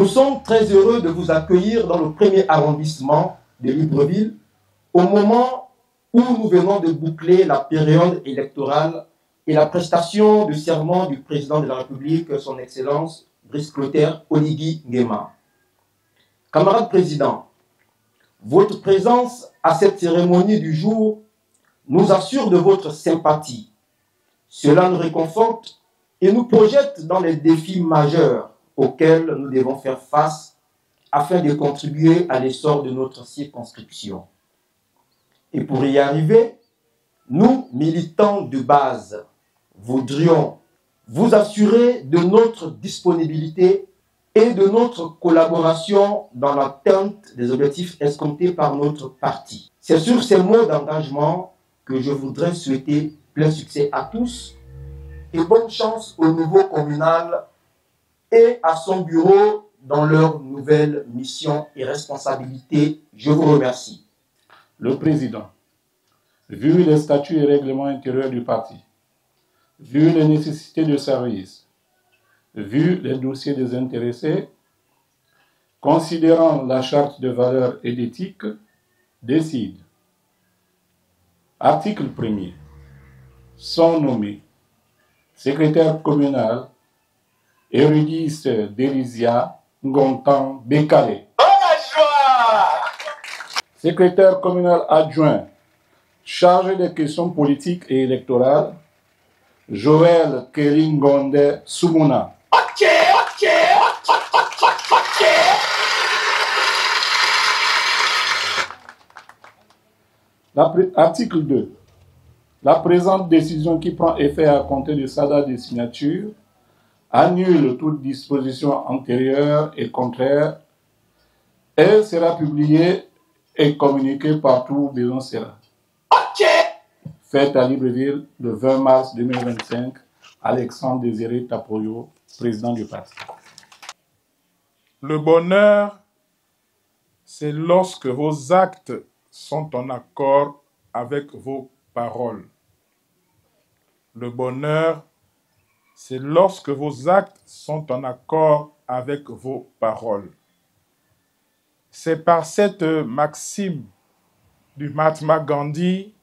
Nous sommes très heureux de vous accueillir dans le premier arrondissement de Libreville au moment où nous venons de boucler la période électorale et la prestation de serment du président de la République, son Excellence Brice Clotaire Oligui Nguema. Camarade président, votre présence à cette cérémonie du jour nous assure de votre sympathie. Cela nous réconforte et nous projette dans les défis majeurs auxquels nous devons faire face afin de contribuer à l'essor de notre circonscription. Et pour y arriver, nous, militants de base, voudrions vous assurer de notre disponibilité et de notre collaboration dans l'atteinte des objectifs escomptés par notre parti. C'est sur ces mots d'engagement que je voudrais souhaiter plein succès à tous et bonne chance au niveau communal et à son bureau dans leurs nouvelles missions et responsabilités. Je vous remercie. Le président, vu les statuts et règlements intérieurs du parti, vu les nécessités de service, vu les dossiers des intéressés, considérant la charte de valeurs et d'éthique, décide. Article 1er. Sont nommés secrétaire communal Eurydice Derisia Ngontan Bekale. Secrétaire communal adjoint chargé des questions politiques et électorales, Joël Keringonde Sumuna. Article 2. La présente décision qui prend effet à compter de sa date de signature annule toute disposition antérieure et contraire et sera publiée et communiquée partout où besoin sera. Faite à Libreville le 20 mars 2025, Alexandre Désiré Tapoyo, président du parti. Le bonheur, c'est lorsque vos actes sont en accord avec vos paroles. Le bonheur, c'est lorsque vos actes sont en accord avec vos paroles. C'est par cette maxime du Mahatma Gandhi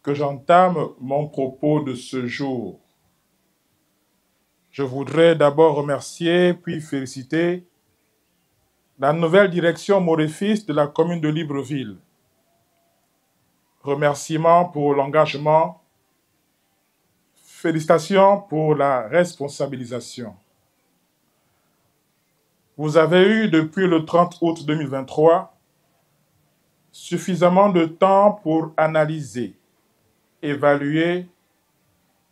que j'entame mon propos de ce jour. Je voudrais d'abord remercier puis féliciter la nouvelle direction Morefis de la commune de Libreville. Remerciements pour l'engagement, félicitations pour la responsabilisation. Vous avez eu depuis le 30 août 2023 suffisamment de temps pour analyser, évaluer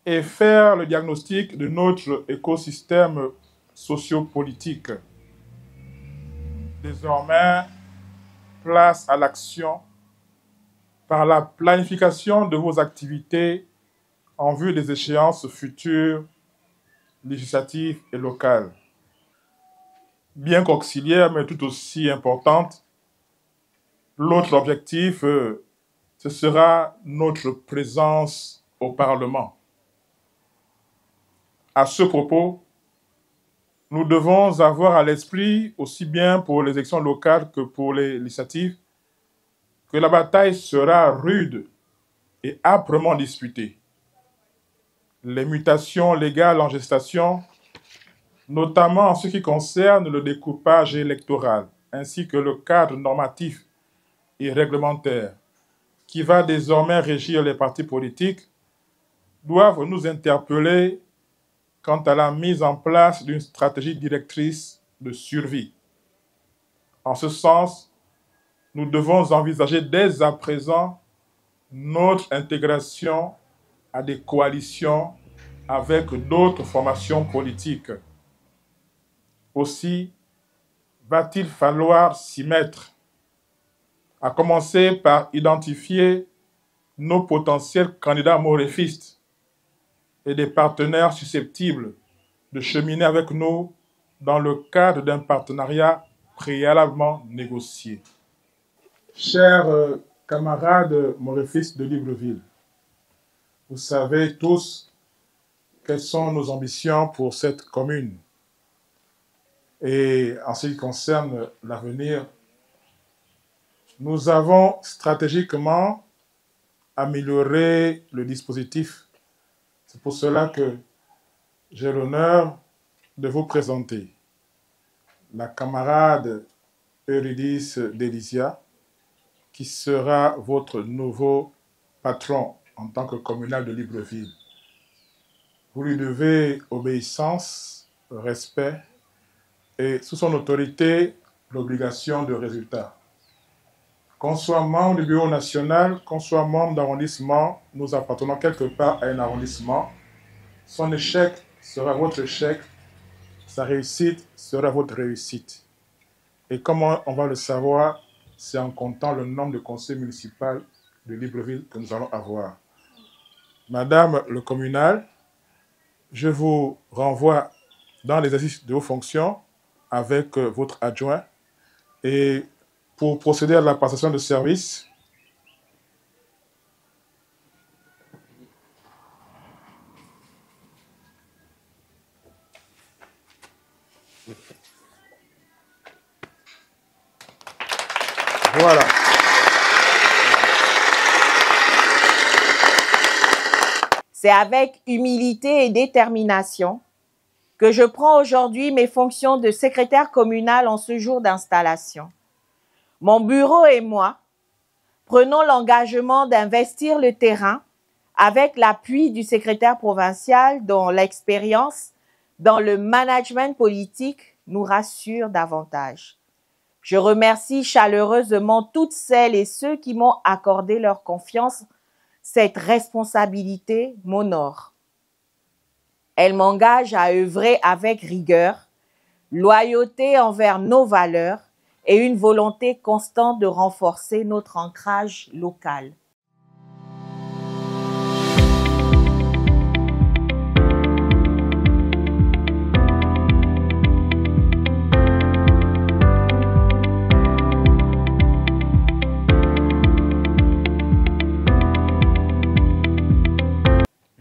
et faire le diagnostic de notre écosystème sociopolitique. Désormais, place à l'action par la planification de vos activités en vue des échéances futures, législatives et locales. Bien qu'auxiliaire, mais tout aussi importante, l'autre objectif, ce sera notre présence au Parlement. À ce propos, nous devons avoir à l'esprit, aussi bien pour les élections locales que pour les législatives, que la bataille sera rude et âprement disputée. Les mutations légales en gestation, notamment en ce qui concerne le découpage électoral, ainsi que le cadre normatif et réglementaire qui va désormais régir les partis politiques, doivent nous interpeller quant à la mise en place d'une stratégie directrice de survie. En ce sens, nous devons envisager dès à présent notre intégration à des coalitions avec d'autres formations politiques. Aussi, va-t-il falloir s'y mettre, à commencer par identifier nos potentiels candidats morefistes et des partenaires susceptibles de cheminer avec nous dans le cadre d'un partenariat préalablement négocié. Chers camarades morefistes de Libreville, vous savez tous quelles sont nos ambitions pour cette commune. Et en ce qui concerne l'avenir, nous avons stratégiquement amélioré le dispositif. C'est pour cela que j'ai l'honneur de vous présenter la camarade Eurydice Delisia, qui sera votre nouveau patron en tant que communal de Libreville. Vous lui devez obéissance, respect et sous son autorité, l'obligation de résultat. Qu'on soit membre du bureau national, qu'on soit membre d'arrondissement, nous appartenons quelque part à un arrondissement. Son échec sera votre échec, sa réussite sera votre réussite. Et comment on va le savoir? C'est en comptant le nombre de conseils municipaux de Libreville que nous allons avoir. Madame le communal, je vous renvoie dans l'exercice de vos fonctions avec votre adjoint. Et pour procéder à la passation de service, voilà. C'est avec humilité et détermination que je prends aujourd'hui mes fonctions de secrétaire communal en ce jour d'installation. Mon bureau et moi prenons l'engagement d'investir le terrain avec l'appui du secrétaire provincial dont l'expérience dans le management politique nous rassure davantage. Je remercie chaleureusement toutes celles et ceux qui m'ont accordé leur confiance. Cette responsabilité m'honore. Elle m'engage à œuvrer avec rigueur, loyauté envers nos valeurs et une volonté constante de renforcer notre ancrage local.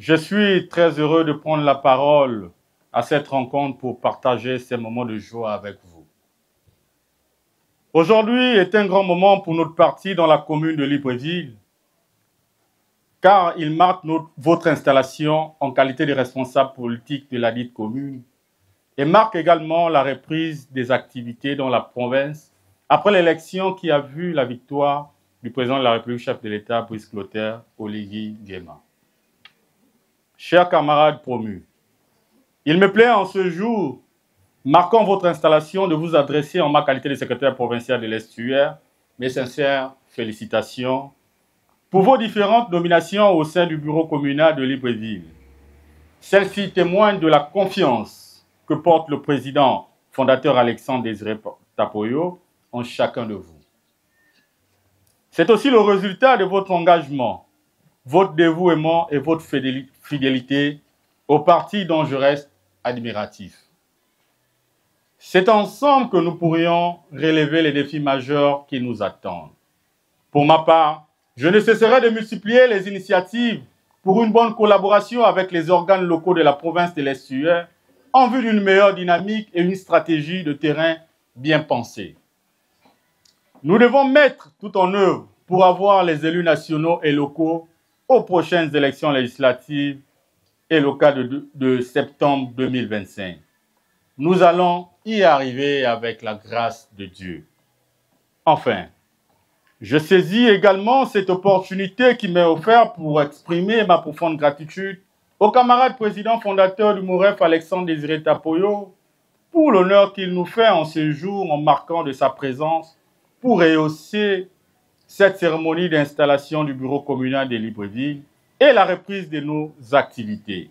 Je suis très heureux de prendre la parole à cette rencontre pour partager ces moments de joie avec vous. Aujourd'hui est un grand moment pour notre parti dans la commune de Libreville, car il marque votre installation en qualité de responsable politique de la dite commune et marque également la reprise des activités dans la province après l'élection qui a vu la victoire du président de la République, chef de l'État, Brice Clotaire Oligui Nguema. Chers camarades promus, il me plaît en ce jour, marquant votre installation, de vous adresser en ma qualité de secrétaire provincial de l'Estuaire mes sincères félicitations pour vos différentes nominations au sein du bureau communal de Libreville. Celles-ci témoignent de la confiance que porte le président fondateur Alexandre Désiré Tapoyo en chacun de vous. C'est aussi le résultat de votre engagement, votre dévouement et votre fidélité au parti dont je reste admiratif. C'est ensemble que nous pourrions relever les défis majeurs qui nous attendent. Pour ma part, je ne cesserai de multiplier les initiatives pour une bonne collaboration avec les organes locaux de la province de l'Estuaire en vue d'une meilleure dynamique et une stratégie de terrain bien pensée. Nous devons mettre tout en œuvre pour avoir les élus nationaux et locaux aux prochaines élections législatives et locales de septembre 2025. Nous allons y arriver avec la grâce de Dieu. Enfin, je saisis également cette opportunité qui m'est offerte pour exprimer ma profonde gratitude au camarade président fondateur du MOREF, Alexandre Désiré Tapoyo, pour l'honneur qu'il nous fait en ce jour en marquant de sa présence pour rehausser cette cérémonie d'installation du bureau communal de Libreville et la reprise de nos activités.